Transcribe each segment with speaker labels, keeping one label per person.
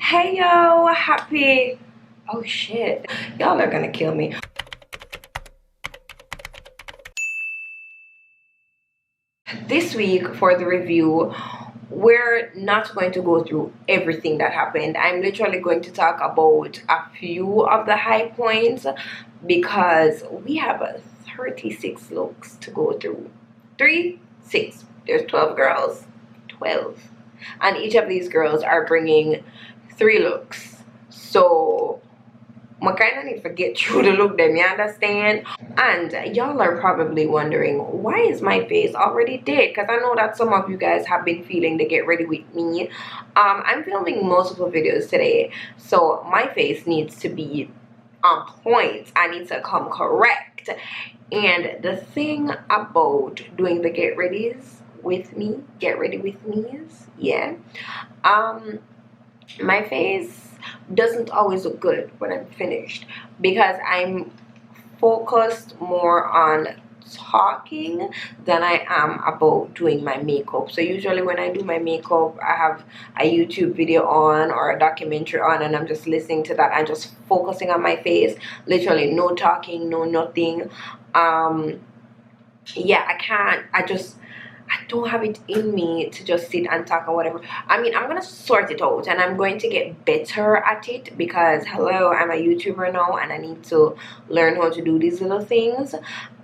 Speaker 1: Hey yo, happy. Oh shit, y'all are gonna kill me. This week for the review, we're not going to go through everything that happened. I'm literally going to talk about a few of the high points because we have 36 looks to go through. 3, 6. There's 12 girls. 12. And each of these girls are bringing 3 looks. So I kind of need to get through the look them, you understand? And y'all are probably wondering, why is my face already dead? Because I know that some of you guys have been feeling to get ready with me. I'm filming multiple videos today, so my face needs to be on point. I need to come correct. And the thing about doing the get ready with me's, yeah, my face doesn't always look good when I'm finished because I'm focused more on talking than I am about doing my makeup. So usually when I do my makeup, I have a YouTube video on or a documentary on, and I'm just listening to that. I'm just focusing on my face, literally no talking, no nothing. Yeah, I don't have it in me to just sit and talk or whatever. I mean, I'm gonna sort it out and I'm going to get better at it because hello, I'm a YouTuber now and I need to learn how to do these little things.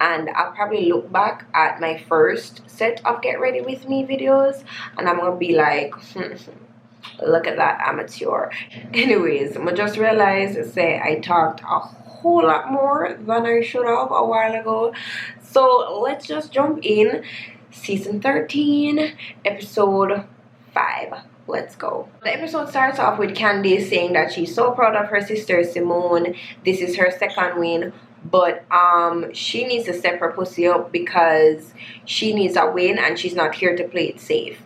Speaker 1: And I'll probably look back at my first set of get ready with me videos and I'm gonna be like look at that amateur. Anyways, I just realized I talked a whole lot more than I should have a while ago. So let's just jump in. Season 13, episode 5. Let's go. The episode starts off with Kandy saying that she's so proud of her sister Simone. This is her second win, but she needs to step her pussy up because she needs a win and she's not here to play it safe.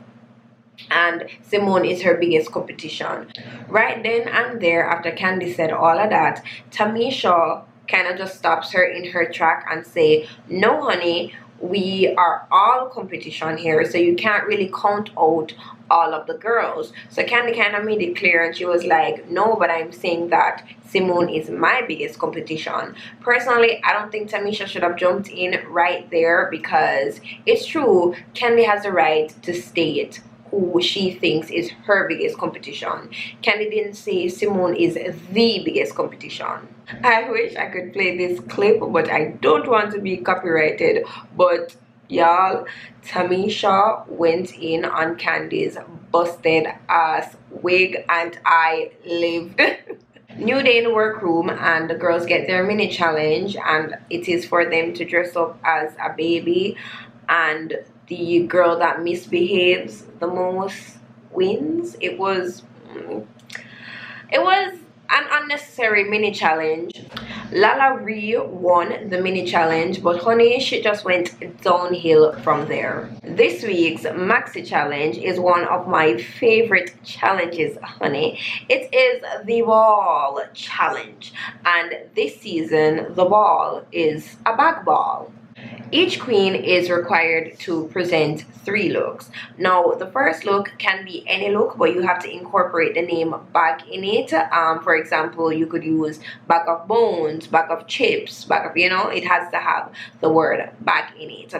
Speaker 1: And Simone is her biggest competition. Right then and there, after Kandy said all of that, Tamisha kind of just stops her in her track and say, no honey, we are all competition here, so you can't really count out all of the girls. So Kandy kind of made it clear and she was like, no, but I'm saying that Simone is my biggest competition. Personally, I don't think Tamisha should have jumped in right there because it's true, Kandy has the right to state who she thinks is her biggest competition. Kandy didn't say Simone is the biggest competition. I wish I could play this clip, but I don't want to be copyrighted. But y'all, Tamisha went in on Kandy's busted ass wig and I lived. New day in the workroom and the girls get their mini challenge and it is for them to dress up as a baby, and the girl that misbehaves the most wins. It was an unnecessary mini challenge. Lala Ree won the mini challenge, but honey, she just went downhill from there. This week's maxi challenge is one of my favorite challenges, honey. It is the ball challenge, and this season the ball is a bag ball. Each queen is required to present 3 looks. Now, the first look can be any look, but you have to incorporate the name back in it. For example, you could use bag of bones, bag of chips, bag of, it has to have the word back in it.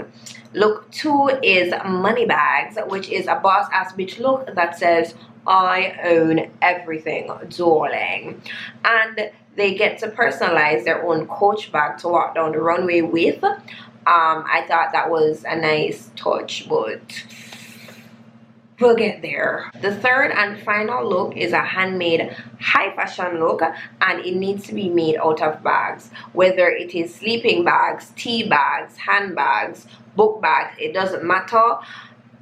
Speaker 1: Look 2 is money bags, which is a boss ass bitch look that says, I own everything, darling. And they get to personalize their own coach bag to walk down the runway with. I thought that was a nice touch, but we'll get there. The third and final look is a handmade high fashion look, and it needs to be made out of bags, whether it is sleeping bags, tea bags, handbags, book bags, it doesn't matter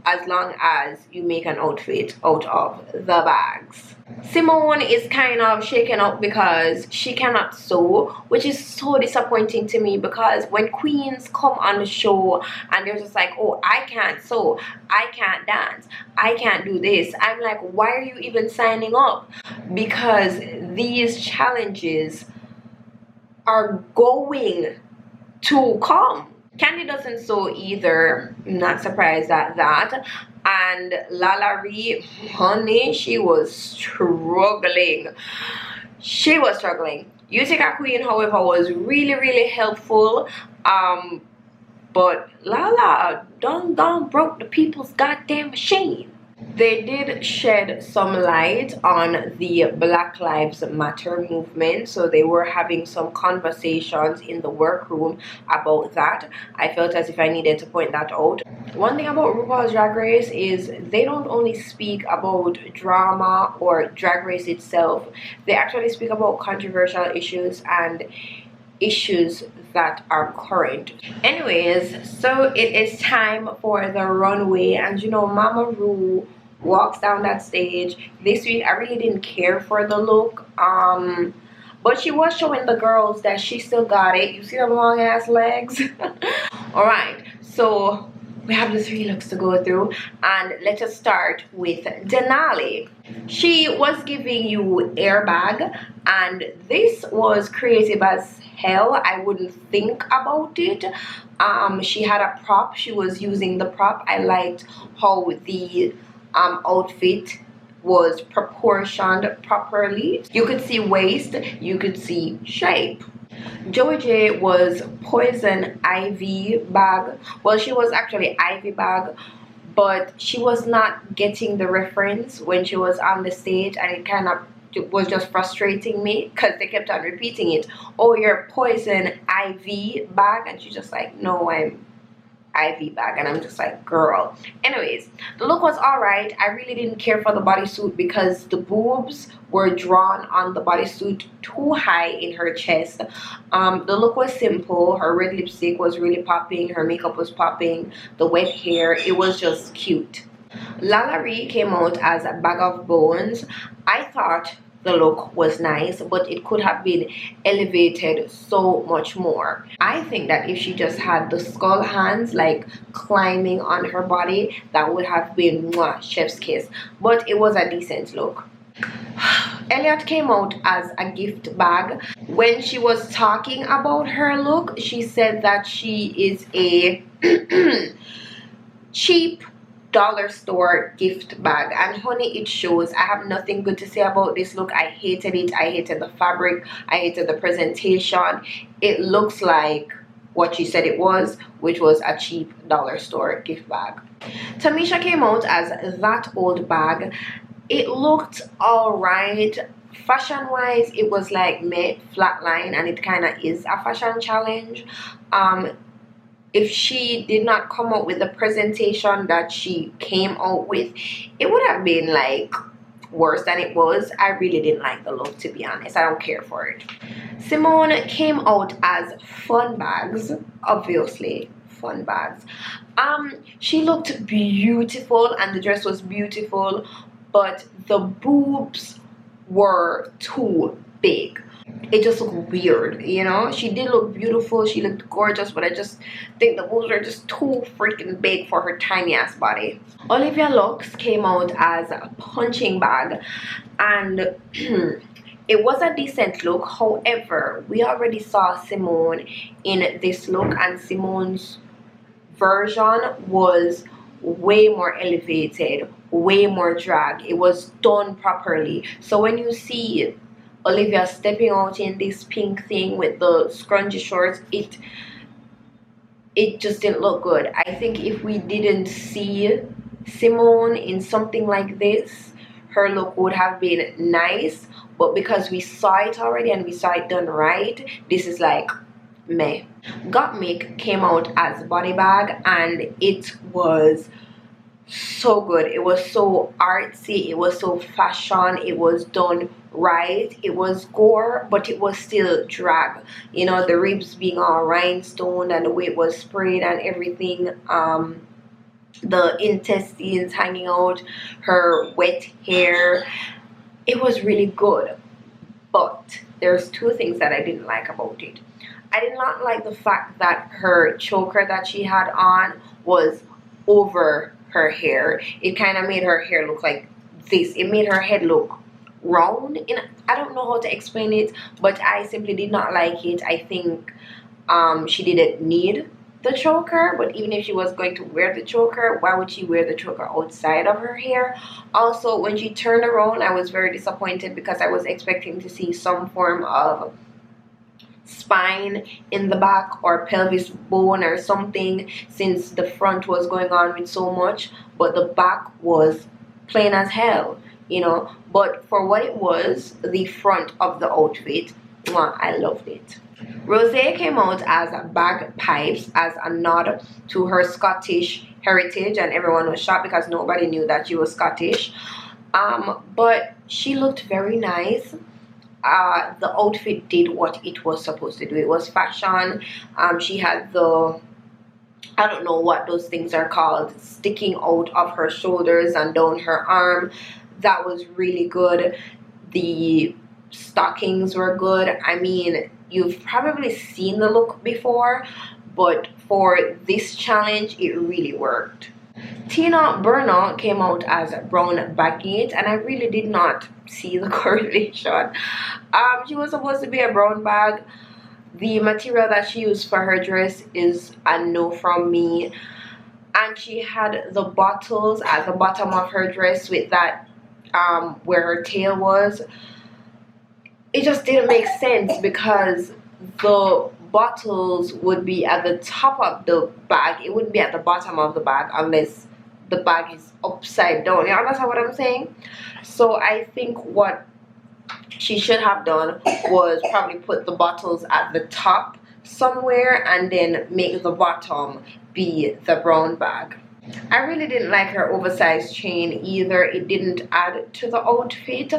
Speaker 1: as long as you make an outfit out of the bags. Simone is kind of shaken up because she cannot sew, which is so disappointing to me because when queens come on the show and they're just like, oh, I can't sew, I can't dance, I can't do this, I'm like, why are you even signing up? Because these challenges are going to come. Kandy doesn't sew either. I'm not surprised at that. And Lala Ree, honey, she was struggling. She was struggling. Utica Queen, however, was really helpful. Um, but Lala done broke the people's goddamn machine. They did shed some light on the Black Lives Matter movement, so they were having some conversations in the workroom about that. I felt as if I needed to point that out. One thing about RuPaul's Drag Race is they don't only speak about drama or Drag Race itself, they actually speak about controversial issues and issues that are current. Anyways, so it is time for the runway, and you know, Mama Ru walks down that stage. This week I really didn't care for the look, but she was showing the girls that she still got it. You see them long ass legs. All right, so we have the 3 looks to go through, and let us start with Denali. She was giving you airbag, and this was creative as hell. I wouldn't think about it. She had a prop. She was using the prop. I liked how the outfit was proportioned properly. You could see waist, you could see shape. Joey J was Poison Ivy bag. Well, she was actually Ivy bag, but she was not getting the reference when she was on the stage, and it kind of was just frustrating me because they kept on repeating it. Oh, you're Poison Ivy bag, and she's just like, no, I'm Ivy bag, and I'm just like, girl. Anyways, the look was alright. I really didn't care for the bodysuit because the boobs were drawn on the bodysuit too high in her chest. The look was simple. Her red lipstick was really popping, her makeup was popping, the wet hair, it was just cute. Lala Ree came out as a bag of bones. I thought the look was nice, but it could have been elevated so much more. I think that if she just had the skull hands like climbing on her body, that would have been mwah, chef's kiss. But it was a decent look. Elliot came out as a gift bag. When she was talking about her look, she said that she is a cheap dollar store gift bag, and honey, it shows. I have nothing good to say about this look. I hated it. I hated the fabric, I hated the presentation. It looks like what she said it was, which was a cheap dollar store gift bag. Tamisha came out as that old bag. It looked all right. Fashion wise, it was like meh, flatline, and it kind of is a fashion challenge. If she did not come out with the presentation that she came out with, it would have been like worse than it was. I really didn't like the look, to be honest. I don't care for it. Simone came out as fun bags, obviously fun bags. She looked beautiful and the dress was beautiful, but the boobs were too big. It just looked weird, you know. She did look beautiful, she looked gorgeous, but I just think the boobs are just too freaking big for her tiny ass body. Olivia Lux came out as a punching bag, and it was a decent look. However, we already saw Simone in this look, and Simone's version was way more elevated, way more drag. It was done properly. So when you see Olivia stepping out in this pink thing with the scrunchy shorts, it just didn't look good. I think if we didn't see Simone in something like this, her look would have been nice, but because we saw it already and we saw it done right, this is like meh. Gottmik came out as body bag, and it was so good. It was so artsy, it was so fashion, it was done right. It was gore, but it was still drag, you know, the ribs being all rhinestone and the way it was sprayed and everything, the intestines hanging out, her wet hair. It was really good, but there's 2 things that I didn't like about it. I did not like the fact that her choker that she had on was over her hair. It kind of made her hair look like this. It made her head look round. I don't know how to explain it, but I simply did not like it. I think she didn't need the choker, but even if she was going to wear the choker, why would she wear the choker outside of her hair? Also, when she turned around, I was very disappointed because I was expecting to see some form of spine in the back or pelvis bone or something, since the front was going on with so much, but the back was plain as hell, you know. But for what it was, the front of the outfit, mwah, I loved it. Rose came out as bagpipes as a nod to her Scottish heritage, and everyone was shocked because nobody knew that she was Scottish. But she looked very nice. The outfit did what it was supposed to do. It was fashion. She had the, I don't know what those things are called, sticking out of her shoulders and down her arm. That was really good. The stockings were good. I mean, you've probably seen the look before, but for this challenge, it really worked. Tina Burner came out as brown baguette, and I really did not see the correlation. She was supposed to be a brown bag. The material that she used for her dress is a no from me. And she had the bottles at the bottom of her dress with that where her tail was. It just didn't make sense because the bottles would be at the top of the bag. It wouldn't be at the bottom of the bag unless the bag is upside down. You understand what I'm saying? So I think what she should have done was probably put the bottles at the top somewhere and then make the bottom be the brown bag. I really didn't like her oversized chain either. It didn't add to the outfit.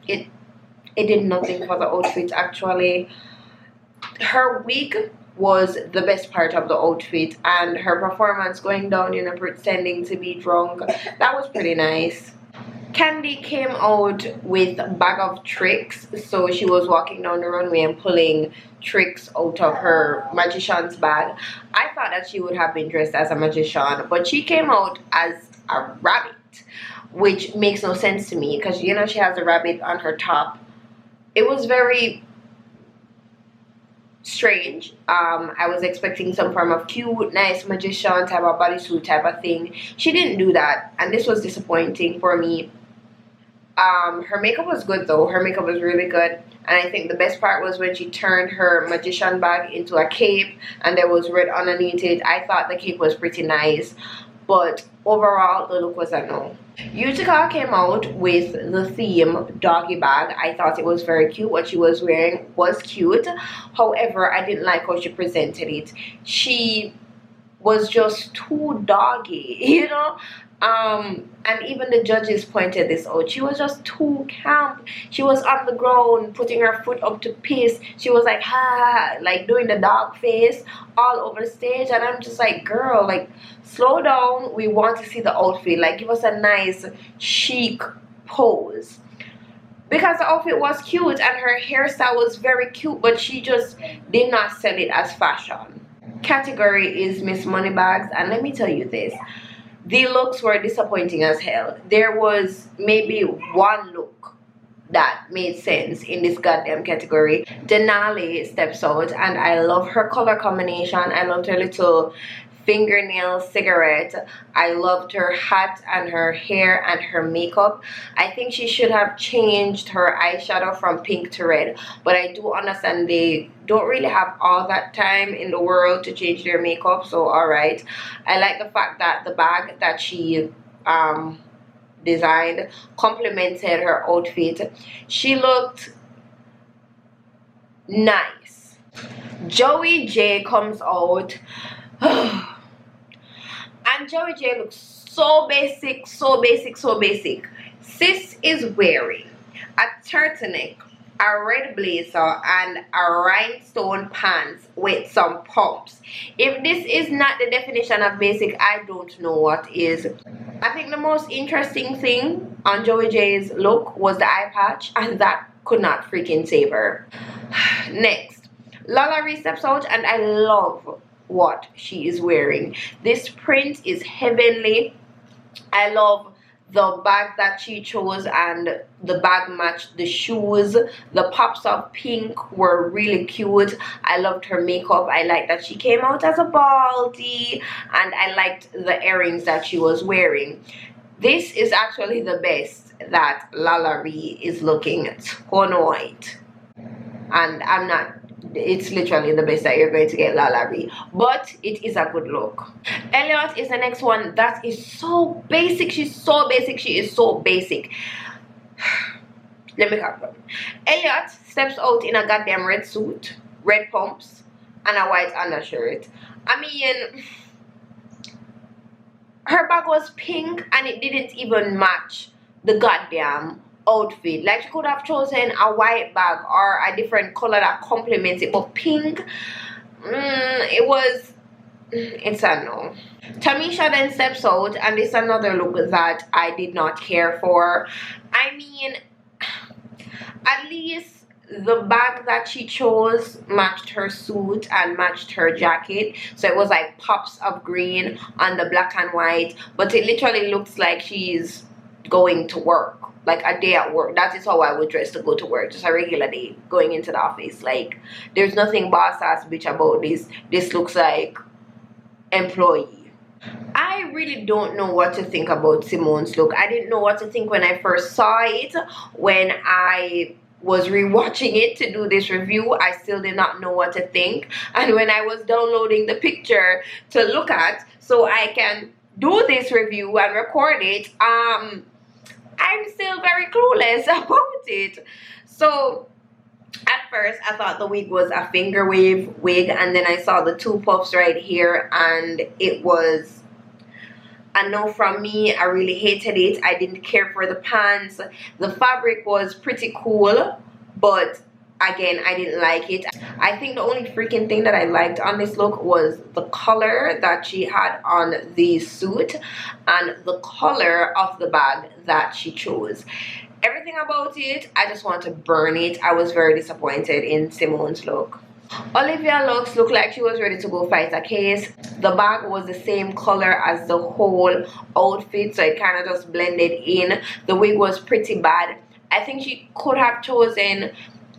Speaker 1: It did nothing for the outfit actually. Her wig was the best part of the outfit, and her performance going down, you know, pretending to be drunk, that was pretty nice. Kandy came out with a bag of tricks, so she was walking down the runway and pulling tricks out of her magician's bag. I thought that she would have been dressed as a magician, but she came out as a rabbit, which makes no sense to me because, you know, she has a rabbit on her top. It was very strange. I was expecting some form of cute, nice magician type of bodysuit type of thing. She didn't do that, and this was disappointing for me. Her makeup was good though. Her makeup was really good, and I think the best part was when she turned her magician bag into a cape and there was red underneath it. I thought the cape was pretty nice, but overall the look was a no. Utica came out with the theme doggy bag. I thought it was very cute. What she was wearing was cute. However, I didn't like how she presented it. She was just too doggy, you know. And even the judges pointed this out. She was just too camp. She was on the ground putting her foot up to piss. She was like, ha, like doing the dog face all over the stage, and I'm just like, girl, like, slow down. We want to see the outfit. Like, give us a nice chic pose, because the outfit was cute and her hairstyle was very cute, but she just did not sell it as fashion. Category is Miss Moneybags, and let me tell you this, the looks were disappointing as hell. There was maybe one look that made sense in this goddamn category. Denali steps out, and I love her color combination. I loved her little fingernail cigarette. I loved her hat and her hair and her makeup. I think she should have changed her eyeshadow from pink to red, but I do understand they don't really have all that time in the world to change their makeup, so alright. I like the fact that the bag that she designed complemented her outfit. She looked nice. Joey J comes out and Joey J looks so basic, so basic, so basic. Sis is wearing a turtleneck, a red blazer, and a rhinestone pants with some pumps. If this is not the definition of basic, I don't know what is. I think the most interesting thing on Joey J's look was the eye patch, and that could not freaking save her. Next, Lalaurie steps out, and I love what she is wearing. This print is heavenly. I love the bag that she chose and the bag matched the shoes. The pops of pink were really cute. I loved her makeup. I liked that she came out as a baldy, and I liked the earrings that she was wearing. This is actually the best that Lalaurie is looking tonight, and I'm not, it's literally the best that you're going to get, Lalaurie, but it is a good look. Elliot is the next one that is so basic. She's so basic. She is so basic. Let me calm down. Elliot steps out in a goddamn red suit, red pumps, and a white undershirt. I mean, her bag was pink and it didn't even match the goddamn outfit. Like, she could have chosen a white bag or a different color that complements it, but pink, it's a no. Tamisha then steps out, and it's another look that I did not care for. I mean, at least the bag that she chose matched her suit and matched her jacket, so it was like pops of green on the black and white, but it literally looks like she's going to work, like a day at work. That is how I would dress to go to work, just a regular day going into the office. Like, there's nothing boss ass bitch about this. This looks like employee. I really don't know what to think about Simone's look. I didn't know what to think when I first saw it. When I was rewatching it to do this review, I still did not know what to think. And when I was downloading the picture to look at so I can do this review and record it, I'm still very clueless about it. So at first I thought the wig was a finger wave wig, and then I saw the two puffs right here and it was a no from me. I really hated it. I didn't care for the pants. The fabric was pretty cool, but again, I didn't like it. I think the only freaking thing that I liked on this look was the color that she had on the suit and the color of the bag that she chose. Everything about it, I just want to burn it. I was very disappointed in Simone's look. Olivia looked like she was ready to go fight a case. The bag was the same color as the whole outfit, so it kind of just blended in. The wig was pretty bad. I think she could have chosen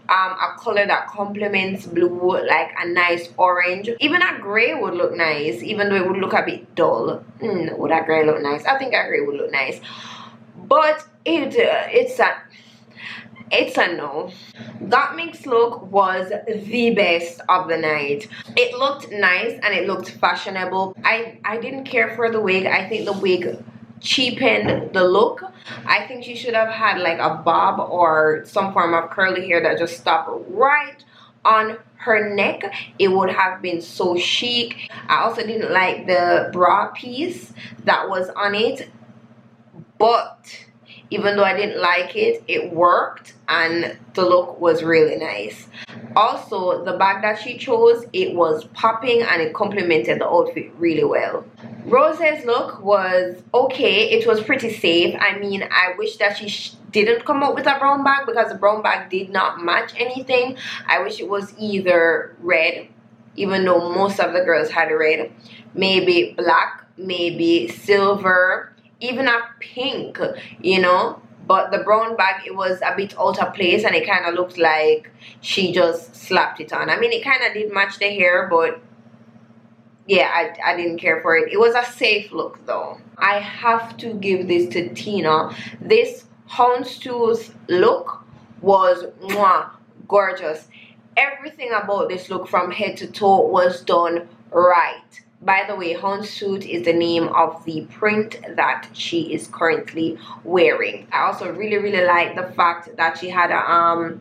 Speaker 1: a color that complements blue, like a nice orange. Even a gray would look nice, even though it would look a bit dull. Would a gray look nice? I think a gray would look nice, but it's a no. Gottmik's look was the best of the night. It looked nice and it looked fashionable. I didn't care for the wig. I think the wig cheapened the look. I think she should have had like a bob or some form of curly hair that just stopped right on her neck. It would have been so chic. I also didn't like the bra piece that was on it, but even though I didn't like it, it worked and the look was really nice. Also, the bag that she chose, it was popping and it complemented the outfit really well. Rose's look was okay. It was pretty safe. I mean, I wish that she didn't come up with a brown bag because the brown bag did not match anything. I wish it was either red, even though most of the girls had red, maybe black, maybe silver, even a pink, you know. But the brown bag, it was a bit out of place and it kind of looked like she just slapped it on. I mean, it kind of did match the hair, but yeah, I didn't care for it. It was a safe look though. I have to give this to Tina. This houndstooth look was mwah, gorgeous. Everything about this look from head to toe was done right. By the way, Houndstooth is the name of the print that she is currently wearing. I also really like the fact that she had a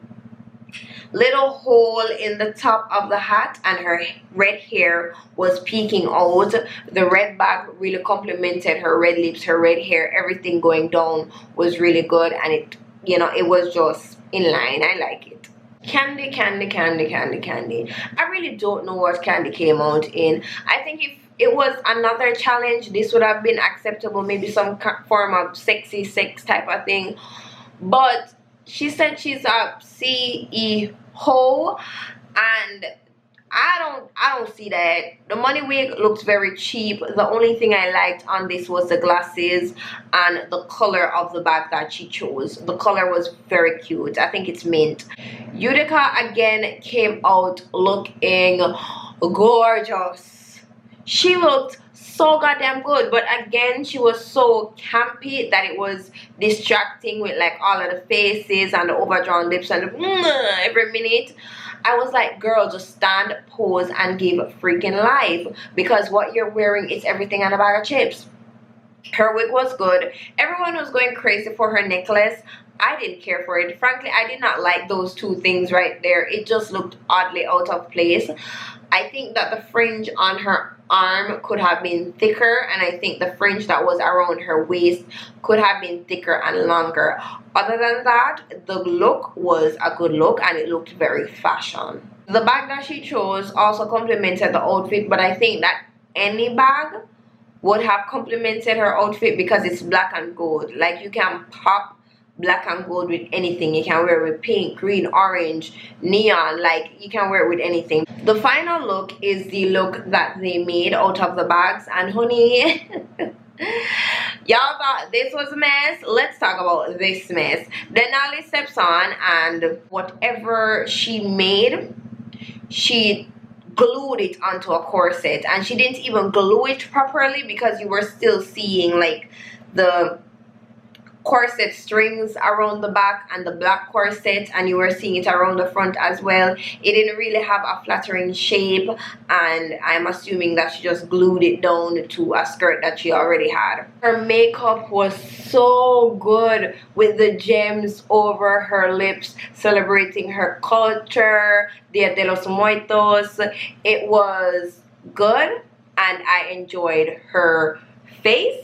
Speaker 1: little hole in the top of the hat and her red hair was peeking out. The red bag really complemented her red lips, her red hair. Everything going down was really good, and it, you know, it was just in line. I like it. Kandy. I really don't know what Kandy came out in. I think if it was another challenge, this would have been acceptable, maybe some form of sexy sex type of thing. But she said she's a CEO, and I don't see that. The money wig looks very cheap. The only thing I liked on this was the glasses and the color of the bag that she chose. The color was very cute. I think it's mint. Utica again came out looking gorgeous. She looked so goddamn good, but again she was so campy that it was distracting with like all of the faces and the overdrawn lips and every minute. I was like, girl, just stand, pose, and give freaking life, because what you're wearing is everything on a bag of chips. Her wig was good. Everyone was going crazy for her necklace. I didn't care for it. Frankly, I did not like those two things right there. It just looked oddly out of place. I think that the fringe on her arm could have been thicker, and I think the fringe that was around her waist could have been thicker and longer. Other than that, the look was a good look and it looked very fashion. The bag that she chose also complemented the outfit, but I think that any bag would have complemented her outfit because it's black and gold. Like, you can pop black and gold with anything. You can wear it with pink, green, orange, neon. Like, you can wear it with anything. The final look is the look that they made out of the bags, and honey, y'all thought this was a mess. Let's talk about this mess. Denali steps on, and whatever she made, she glued it onto a corset, and she didn't even glue it properly because you were still seeing like the corset strings around the back and the black corset, and you were seeing it around the front as well. It didn't really have a flattering shape, and I'm assuming that she just glued it down to a skirt that she already had. Her makeup was so good with the gems over her lips, celebrating her culture, Dia de los Muertos. It was good, and I enjoyed her face.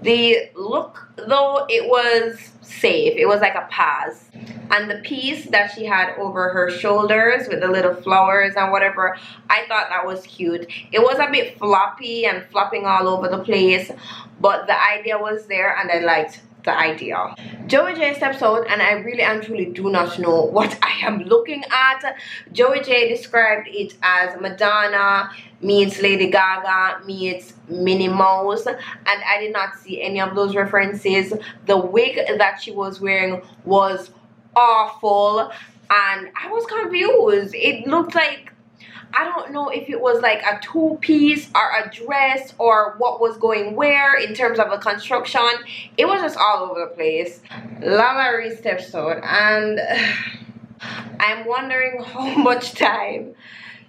Speaker 1: The look, though, it was safe. It was like a pass. And the piece that she had over her shoulders with the little flowers and whatever, I thought that was cute. It was a bit floppy and flopping all over the place, but the idea was there and I liked the idea. Joey J steps out, and I really and truly do not know what I am looking at. Joey J described it as Madonna meets Lady Gaga meets Minnie Mouse, and I did not see any of those references. The wig that she was wearing was awful, and I was confused. It looked like, I don't know if it was like a two-piece or a dress or what was going where in terms of the construction. It was just all over the place. Lalari steps out, and I'm wondering how much time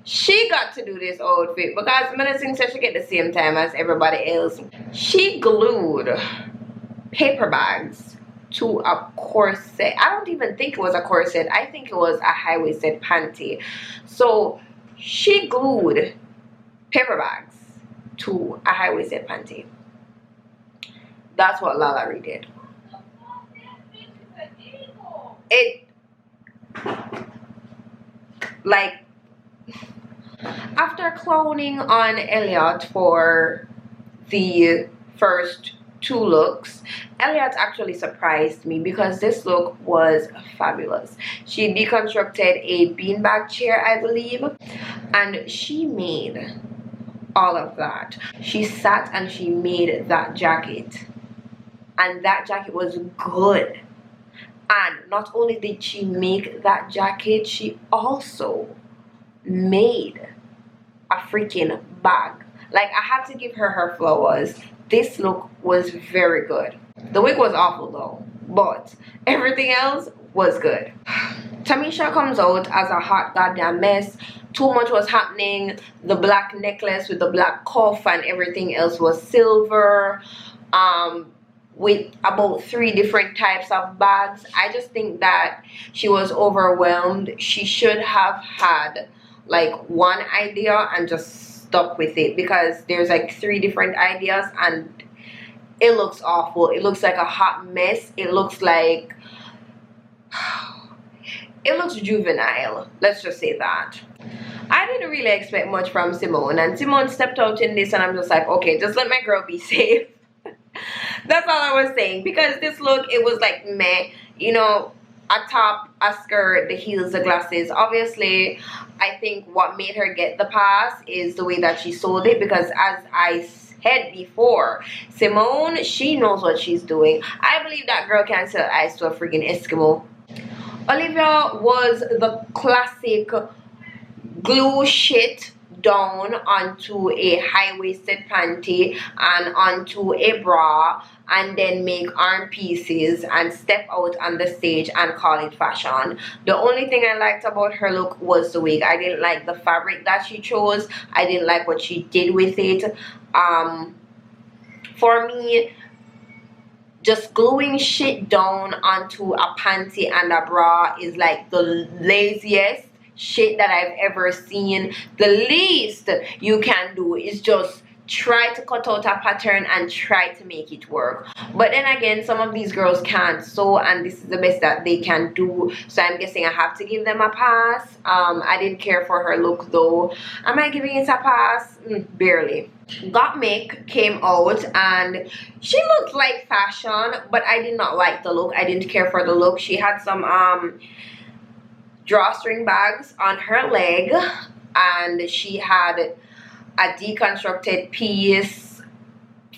Speaker 1: she got to do this outfit, because Medicine said she get the same time as everybody else. She glued paper bags to a corset. I don't even think it was a corset. I think it was a high-waisted panty. So she glued paper bags to a high-waisted panty. That's what Lalari did. It, like, after clowning on Elliot for the first two looks, Elliot actually surprised me because this look was fabulous. She deconstructed a beanbag chair, I believe, and she made all of that. She sat and she made that jacket, and that jacket was good. And not only did she make that jacket, she also made a freaking bag. Like, I had to give her flowers. This look was very good. The wig was awful though, but everything else was good. Tamisha comes out as a hot goddamn mess. Too much was happening. The black necklace with the black cuff and everything else was silver, with about 3 different types of bags. I just think that she was overwhelmed. She should have had like one idea and just stuck with it, because there's like 3 different ideas and it looks awful. It looks like a hot mess. It looks like, it looks juvenile, let's just say that. I didn't really expect much from Simone, and Simone stepped out in this, and I'm just like, okay, just let my girl be safe. That's all I was saying, because this look, it was like meh, you know. a top, a skirt, the heels, the glasses. Obviously, I think what made her get the pass is the way that she sold it, because as I said before, Simone, she knows what she's doing. I believe that girl can sell ice to a freaking Eskimo. Olivia was the classic glue shit down onto a high-waisted panty and onto a bra, and then make arm pieces and step out on the stage and call it fashion. The only thing I liked about her look was the wig. I didn't like the fabric that she chose. I didn't like what she did with it. For me, just gluing shit down onto a panty and a bra is like the laziest shit that I've ever seen. The least you can do is just try to cut out a pattern and try to make it work. But then again, some of these girls can't sew, and this is the best that they can do, so I'm guessing I have to give them a pass. I didn't care for her look though. Am I giving it a pass? Barely. Gottmik came out and she looked like fashion, but I did not like the look. I didn't care for the look. She had some drawstring bags on her leg, and she had a deconstructed piece.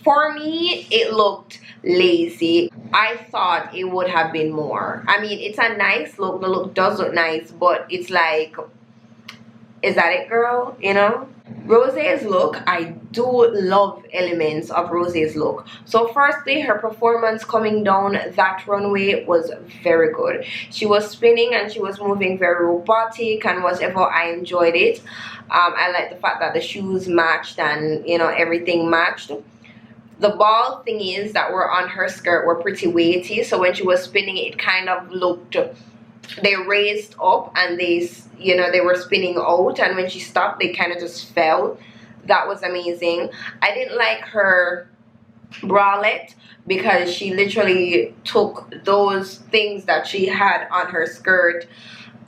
Speaker 1: For me, it looked lazy. I thought it would have been more. I mean, it's a nice look. The look does look nice, but it's like, is that it, girl? You know? Rosé's look, I do love elements of Rosé's look. So firstly, her performance coming down that runway was very good. She was spinning and she was moving very robotic and whatever. I enjoyed it. I like the fact that the shoes matched and, you know, everything matched. The ball thingies that were on her skirt were pretty weighty, so when she was spinning it kind of looked, they raised up and they, you know, they were spinning out, and when she stopped they kind of just fell. That was amazing. I didn't like her bralette because she literally took those things that she had on her skirt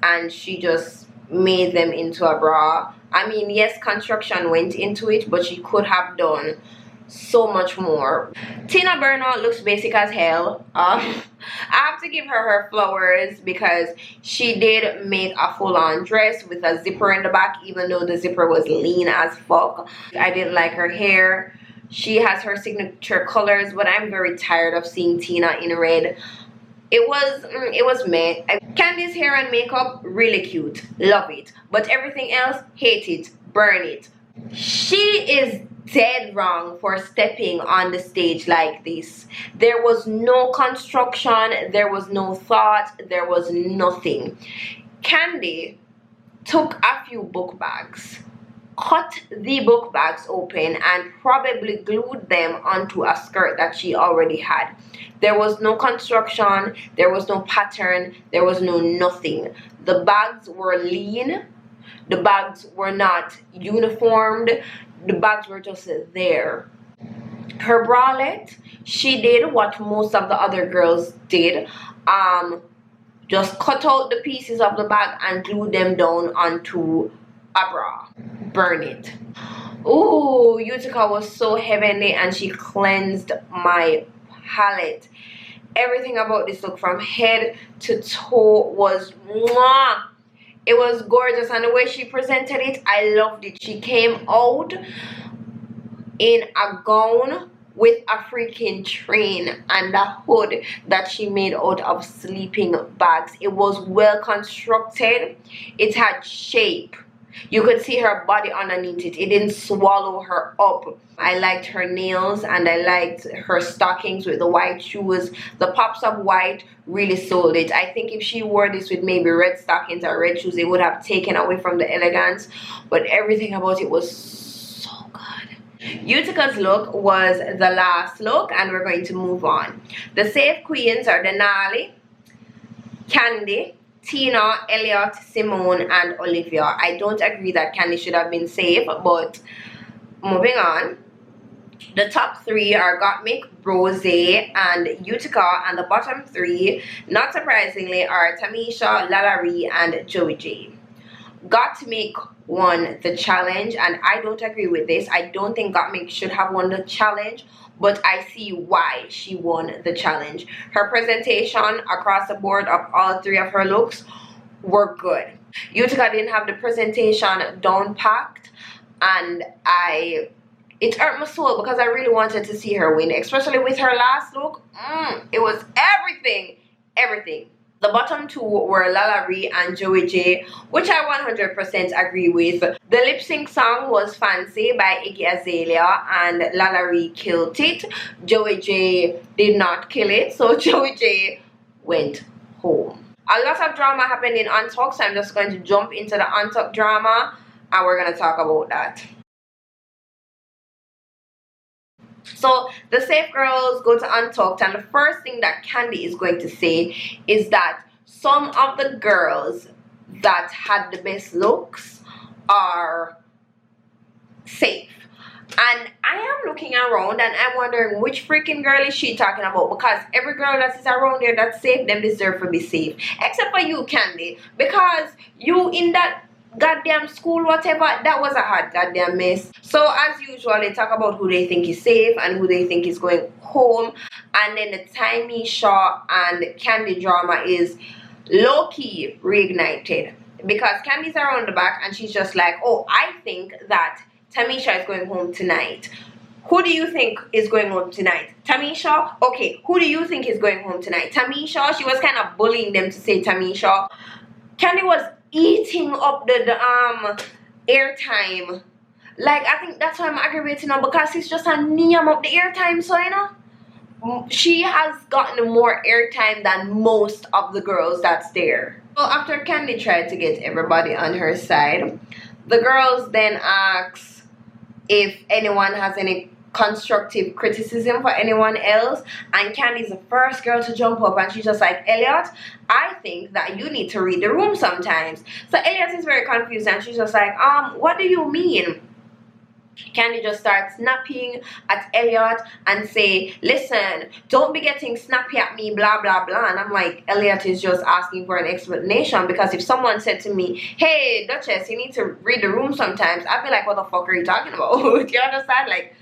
Speaker 1: and she just made them into a bra. I mean, yes, construction went into it, but she could have done so much more. Tina Burner looks basic as hell. I have to give her flowers because she did make a full-on dress with a zipper in the back, even though the zipper was lean as fuck. I didn't like her hair. She has her signature colors, but I'm very tired of seeing Tina in red. It was meh. Kandy's hair and makeup, really cute, love it, but everything else, hate it, burn it. She is dead wrong for stepping on the stage like this. There was no construction, there was no thought, there was nothing. Kandy took a few book bags, cut the book bags open and probably glued them onto a skirt that she already had. There was no construction, there was no pattern, there was no nothing. The bags were lean, the bags were not uniformed, the bags were just there. Her bralette, she did what most of the other girls did, just cut out the pieces of the bag and glue them down onto a bra. Burn it. Ooh, Utica was so heavenly and she cleansed my palette. Everything about this look from head to toe was mwah. It was gorgeous, and the way she presented it, I loved it. She came out in a gown with a freaking train and a hood that she made out of sleeping bags. It was well constructed. It had shape. You could see her body underneath it. It didn't swallow her up. I liked her nails and I liked her stockings with the white shoes. The pops of white really sold it. I think if she wore this with maybe red stockings or red shoes, it would have taken away from the elegance. But everything about it was so good. Utica's look was the last look and we're going to move on. The safe queens are Denali, Kandy, Tina, Elliot, Simone, and Olivia. I don't agree that Kandy should have been safe, but moving on. The top three are Gottmik, Rosé, and Utica, and the bottom three, not surprisingly, are Tamisha, Lalari, and Joey J. Gottmik won the challenge, and I don't agree with this. I don't think Gottmik should have won the challenge, but I see why she won the challenge. Her presentation across the board of all three of her looks were good. Utica didn't have the presentation down packed, and it hurt my soul because I really wanted to see her win, especially with her last look. It was everything. The bottom two were Lalari and Joey J, which I 100% agree with. The lip sync song was Fancy by Iggy Azalea, and Lalari killed it. Joey J did not kill it, so Joey J went home. A lot of drama happened in Untucked, so I'm just going to jump into the Untucked drama, and we're going to talk about that. So the Safe Girls go to Untucked, and the first thing that Kandy is going to say is that some of the girls that had the best looks are safe. And I am looking around and I'm wondering which freaking girl is she talking about, because every girl that is around there that's safe, them deserve to be safe. Except for you, Kandy, because you in that goddamn school, whatever, that was a hot goddamn mess. So as usual, they talk about who they think is safe and who they think is going home, and then the Timmy Shaw and Kandy drama is low-key reignited because Kandy's around the back and she's just like, oh, I think that Tamisha is going home tonight. Who do you think is going home tonight? Tamisha? Okay, who do you think is going home tonight? Tamisha? She was kind of bullying them to say Tamisha. Kandy was eating up the airtime. Like, I think that's why I'm aggravating her, because he's just a name up the airtime, so you know. She has gotten more airtime than most of the girls that's there. So after Kandy tried to get everybody on her side, the girls then ask if anyone has any constructive criticism for anyone else, and Kandy's the first girl to jump up and she's just like, Elliot, I think that you need to read the room sometimes. So Elliot is very confused and she's just like, what do you mean? Kandy just starts snapping at Elliot and say, listen, don't be getting snappy at me, blah blah blah. And I'm like, Elliot is just asking for an explanation, because if someone said to me, hey Duchess, you need to read the room sometimes, I'd be like, what the fuck are you talking about? Do you understand? Like,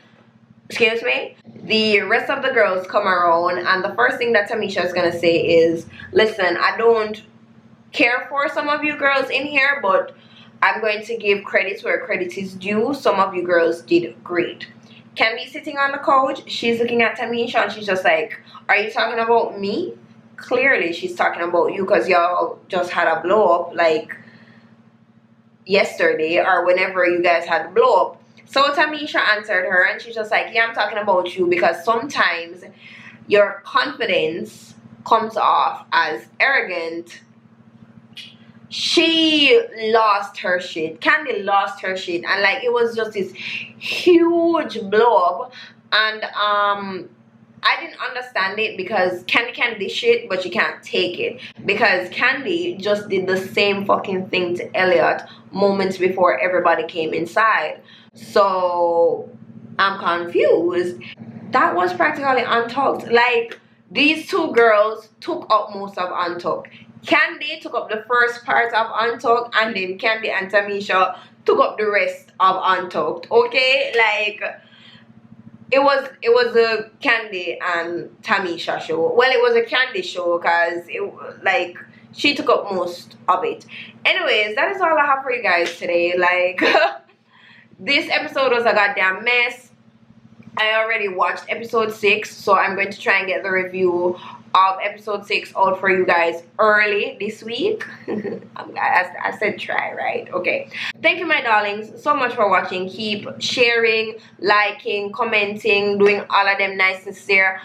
Speaker 1: excuse me? The rest of the girls come around, and the first thing that Tamisha is gonna say is, listen, I don't care for some of you girls in here, but I'm going to give credit where credit is due. Some of you girls did great. Kandy sitting on the couch, she's looking at Tamisha and she's just like, are you talking about me? Clearly she's talking about you, because y'all just had a blow up like yesterday or whenever you guys had a blow up. So Tamisha answered her and she's just like, yeah, I'm talking about you, because sometimes your confidence comes off as arrogant. She lost her shit. Kandy lost her shit, and like, it was just this huge blow up, and I didn't understand it, because Kandy can dish shit but she can't take it, because Kandy just did the same fucking thing to Elliot moments before everybody came inside. So I'm confused. That was practically Untucked. Like, these two girls took up most of Untucked. Kandy took up the first part of Untucked, and then Kandy and Tamisha took up the rest of Untucked. Okay, like, it was a Kandy and Tamisha show. Well, it was a Kandy show, because it, like, she took up most of it. Anyways, that is all I have for you guys today. Like, this episode was a goddamn mess. I already watched episode 6, so I'm going to try and get the review of episode 6 out for you guys early this week. I said try, right? Okay. Thank you, my darlings, so much for watching. Keep sharing, liking, commenting, doing all of them niceness there.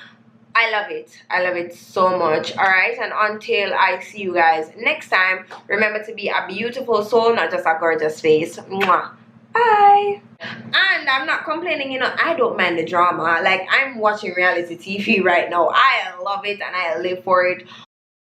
Speaker 1: I love it. I love it so much. Alright, and until I see you guys next time, remember to be a beautiful soul, not just a gorgeous face. Mwah. Bye. And I'm not complaining, you know, I don't mind the drama. Like, I'm watching reality TV right now. I love it and I live for it.